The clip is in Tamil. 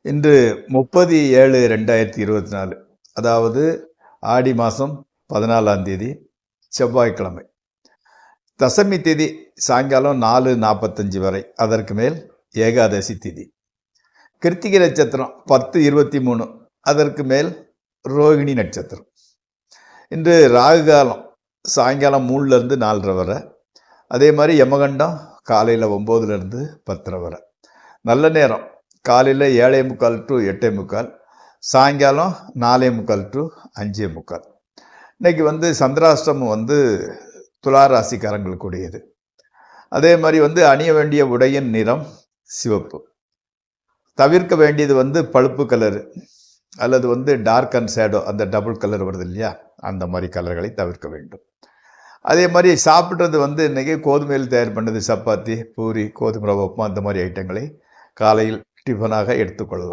இன்று 30/7/2024, அதாவது ஆடி மாதம் 14ஆம் தேதி செவ்வாய்க்கிழமை. தசமி திதி சாயங்காலம் 4:45 வரை, அதற்கு மேல் ஏகாதசி திதி. கிருத்திகை நட்சத்திரம் 10:23, அதற்கு மேல் ரோகிணி நட்சத்திரம். இன்று ராகு காலம் சாயங்காலம் 3லேருந்து 4:30 வரை, அதே மாதிரி யமகண்டம் காலையில் 9லேருந்து 10:30 வரை. நல்ல நேரம் காலையில் 7:45 to 8:45, சாயங்காலம் 4:45 to 5:45. இன்னைக்கு சந்திராஷ்டமம் துலா ராசிக்காரங்களுக்குடையது. அதே மாதிரி அணிய வேண்டிய உடையின் நிறம் சிவப்பு. தவிர்க்க வேண்டியது பழுப்பு கலரு அல்லது டார்க் அண்ட் ஷேடோ, அந்த டபுள் கலர் வருது இல்லையா, அந்த மாதிரி கலர்களை தவிர்க்க வேண்டும். அதே மாதிரி சாப்பிட்றது இன்றைக்கி கோதுமையில் தயார் பண்ணது சப்பாத்தி, பூரி, கோதுமை ரவை உப்புமா, அந்த மாதிரி ஐட்டங்களை காலையில் டிஃபனாக எடுத்துக்கொள்ளலாம்.